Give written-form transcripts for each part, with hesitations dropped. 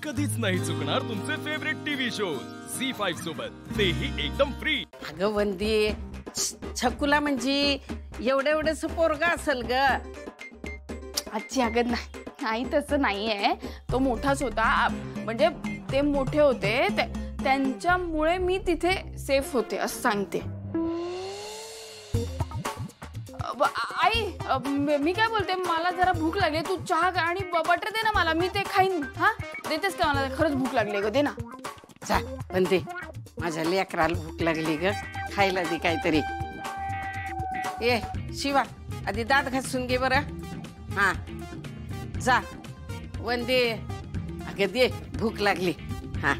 कधीच नाही चुकणार तुमचे फेवरेट टीव्ही शोज झी5 सोबत, तेही एकदम फ्री। अगं वंदी, छकुला म्हणजे एवढेस पोरगा असेल ग? आजी अगं नाही तसं नाहीये, तो मोठाच होता, म्हणजे ते मोठे होते त्यांच्यामुळे मी तिथे सेफ होते असं सांगते। आई मी काय बोलते, मला जरा भूक लागली, तू चहा आणि बटर दे ना मला, मी ते खाईन। हा देतेस का? मला खरंच भूक लागली ग, दे ना। जा वंदी, माझ्या लेकराला भूक लागली ग, खायला दे काहीतरी। ए शिवा, आधी दात घासून घे बरं। हा जा वंदी, अगं दे, भूक लागली। हा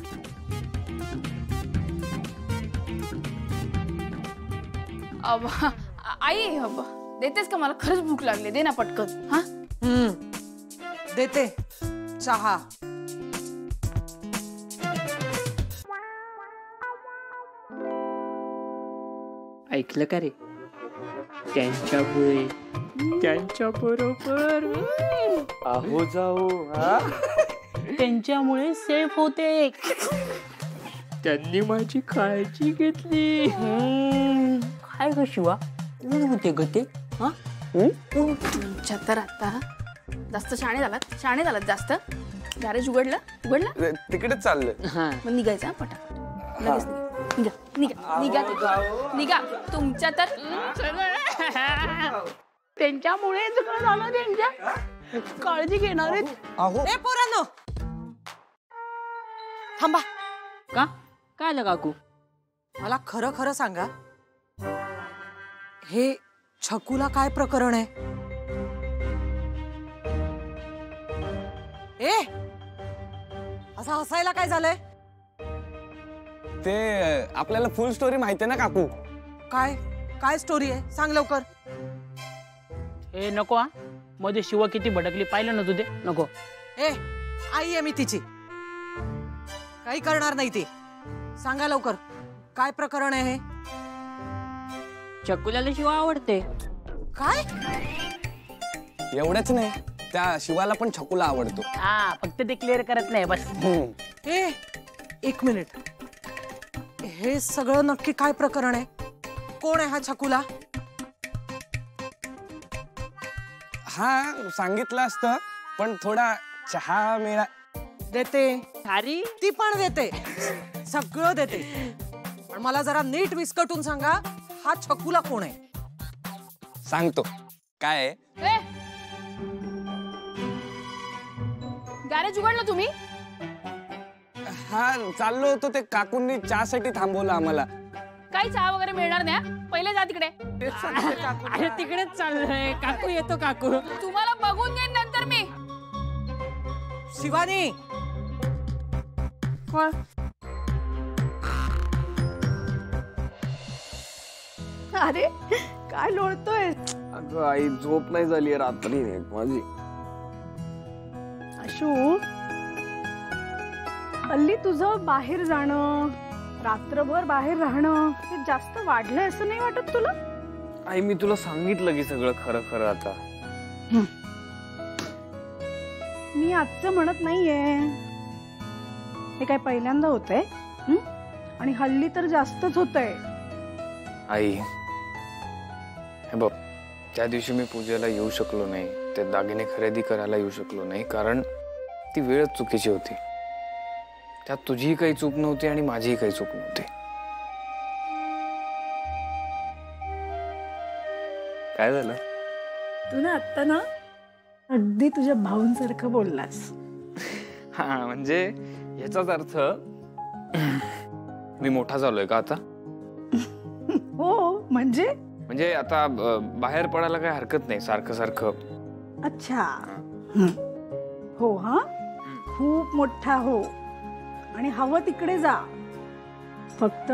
आई देतेस का? मला खरंच भूक लागली, दे ना पटकन। हा देते चहा। ऐकलं का रे? त्यांच्यामुळे त्यांच्याबरोबर आहो जाओ, त्यांच्यामुळे सेफ होते, त्यांनी माझी काळजी घेतली। काय ग शिवा, होते ग ते? तुमच्या तर आता जास्त शाणे झालात जास्त। गॅरेज उघडलं तिकडेच चाललंय। मग निघायचं पटापट, लगेच निघा। तुमच्या तर त्यांच्यामुळे झालं, त्यांच्या काळजी घेणार आहेत। ए पोरांनो, थांबा। का काय आलं काकू? मला खरं खरं सांगा, हे छकुला काय प्रकरण आहे? ए असं हसायला काय झालंय? ते आपल्याला फुल स्टोरी माहिती आहे ना काकू? काय काय स्टोरी आहे, सांग लवकर। ए नको, हा मध्ये शिवा किती भडकली पाहिलं ना तुझे, नको। ए आई आहे मी तिची, काही करणार नाही ती, सांगा लवकर काय प्रकरण आहे हे? छकुल्याला शिवा आवडते। काय? एवढंच नाही, त्या शिवाला पण छकुला आवडतो। हा फक्त ते क्लिअर करत नाही बस। ए एक मिनिट, हे सगळं नक्की काय प्रकरण आहे? कोण आहे हा छकुला? हा सांगितलं असतं, पण थोडा चहा मिळा। देते, सारी ती पण देते, सगळं देते, पण मला जरा नीट विस्कटून सांगा, हा छकुला कोण आहे? सांगतो काय आहे। गॅरेज उघडलं तुम्ही? हा चाललो होतो, ते काकूंनी चहासाठी थांबवलं आम्हाला। काही चहा वगैरे मिळणार नाही, पहिले जा तिकडे। अरे तिकडेच चाललंय, काकू येतो काकू। तुम्हाला बघून घेईन नंतर मी। शिवानी, अरे काय लोळतोय? अगं आई, झोप नाही झाली रात्री माझी। अशू, हल्ली तुझं बाहेर जाणं, रात्रभर बाहेर राहणं हे जास्त वाढलंय असं नाही वाटत तुला? आई मी तुला सांगितलं की सगळं खरं खरं आता। मी आजचं म्हणत नाहीये, हे काय पहिल्यांदा होतंय? आणि हल्ली तर जास्तच होतंय। आई हे बघ, त्या दिवशी मी पूजेला येऊ शकलो नाही, ते दागिने खरेदी करायला येऊ शकलो नाही, कारण ती वेळच चुकीची होती। त्यात तुझीही काही चूक नव्हती आणि माझीही काही चूक नव्हती। काय झालं? तू ना आत्ता ना अगदी तुझ्या भाऊंसारखं बोललास। हा म्हणजे याचाच अर्थ मी मोठा झालोय का आता? हो म्हणजे आता बाहेर पडायला काही हरकत नाही सारखं सारखं। अच्छा, हो, हा खूप मोठा हो, आणि हवं तिकडे जा, फक्त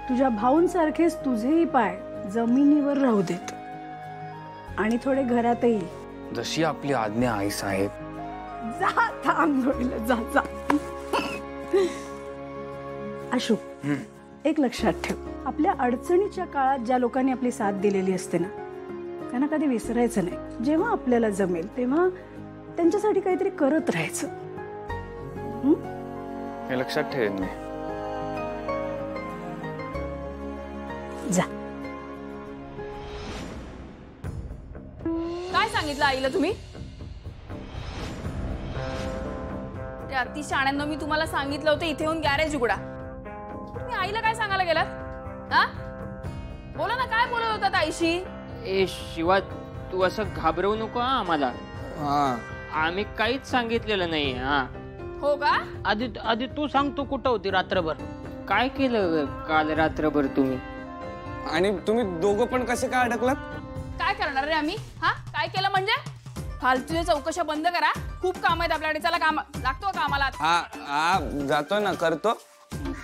तुझ्या भाऊंसारखेच तुझेही पाय जमिनीवर राहू देत, आणि थोडे घरातही। जशी आपली आज्ञा आई साहेब। जा थांबोईला जा। अशू, एक लक्षात ठेव, आपल्या अडचणीच्या काळात ज्या लोकांनी आपली साथ दिलेली असते ना, त्यांना कधी विसरायचं नाही। जेव्हा आपल्याला जमेल तेव्हा त्यांच्यासाठी काहीतरी करत राहायचं। हे लक्षात ठेवेन मी. जा. काय सांगितलं आईला तुम्ही? ते अति शाण्यांनो, मी तुम्हाला सांगितलं होतं इथे येऊन गॅरेज उघडा. तुम्ही आईला काय सांगायला गेलात? हा, बोला ना, काय बोलत होतात आईशी? ए शिवा, तू असं घाबरवू नको हा आम्हाला. आम्ही काहीच सांगितलेलं नाही. हा, हो का? आधी तू सांग, तू कुठं होती रात्रभर? काय केलं काल रात्रभर तुम्ही? आणि तुम्ही दोघं पण कसे काय अडकलात? काय करणार रे आम्ही? हा, काय केलं म्हणजे? फालतूच्या चौकशा बंद करा. खूप काम आहेत आपल्याकडे. चला, काम लागतो कामाला. हा जातो ना, करतो.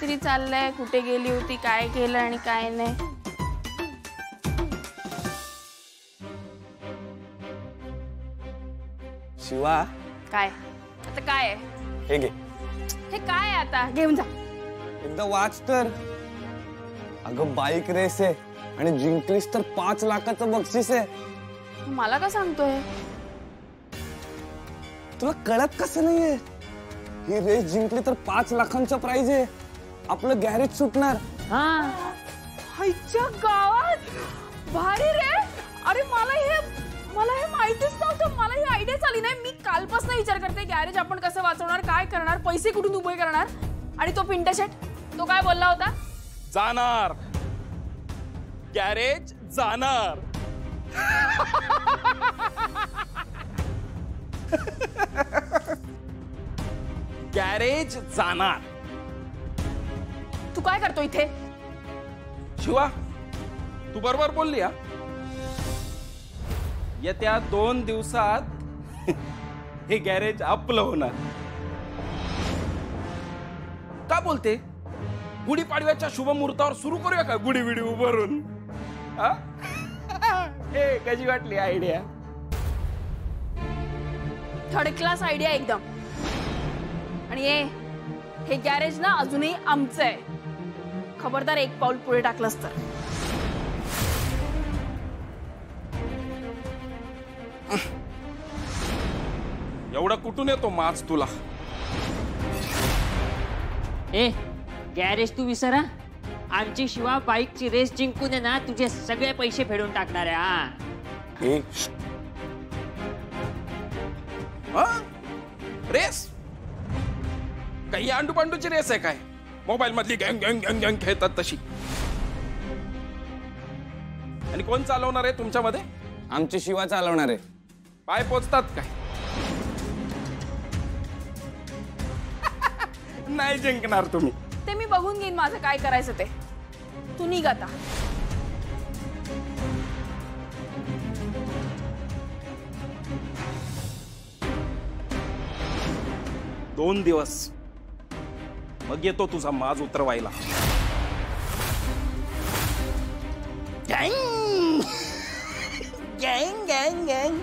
तरी चाललंय, कुठे गेली होती, काय केलं आणि काय नाही. शिवा, काय आता? काय आहे हे घे. हे? काय आहे आता? घेऊन जा. एकदा वाच तर. अगं बाईक रेस आहे आणि जिंकलीस तर 5 लाखाचं बक्षीस आहे. मला का सांगतोय? तुला कळत कसं नाहीये? ही रेस जिंकली तर 5 लाखांचं प्राइज आहे. आपलं गॅरेज सुटणार. हा, आईच्या गावात भारी रे. अरे मला हे माहितीच नव्हतं. मला ही आयडिया आली नाही. मी कालपासून विचार करते गॅरेज आपण कसं वाचवणार, काय करणार, पैसे कुठून उभे करणार. आणि तो पिंटा शेट, तो काय बोलला होता? जाणार, गॅरेज जाणार. गॅरेज जाणार. तू काय करतो इथे? शिवा, तू बरोबर बोलली. हा, येत्या 2 दिवसात हे गॅरेज आपलं होणार. काय बोलते? गुढीपाडव्याच्या शुभ मुहूर्तावर सुरू करूया का गुढी विडी उभारून? हे कशी वाटली आयडिया? थर्ड क्लास आयडिया एकदम. आणि हे गॅरेज ना अजूनही आमचं आहे. खबरदार एक पाऊल पुढे टाकलंस तर. एवढा कुठून येतो माच तुला? ए गॅरेज तू विसरा. आमची शिवा बाईकची रेस जिंकून आहे ना, तुझे सगळे पैसे फेडून टाकणार आहे. हा, रेस? काही अंडू पांडूची रेस आहे काय? मोबाईल मधली गँग गँग गँग गँग खेळतात तशी? आणि कोण चालवणार आहे तुमच्यामध्ये? आमची शिवा चालवणार आहे. पाय पोचतात काय? नाही जिंकणार तुम्ही. ते मी बघून घेईन माझं काय करायचं ते. तू निघ आता. दोन दिवस मग येतो तुझा माज उतरवायला. गँग गँग गँग गँग.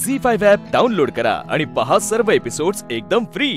झी5 ॲप डाउनलोड करा आणि पहा सर्व एपिसोड्स एकदम फ्री.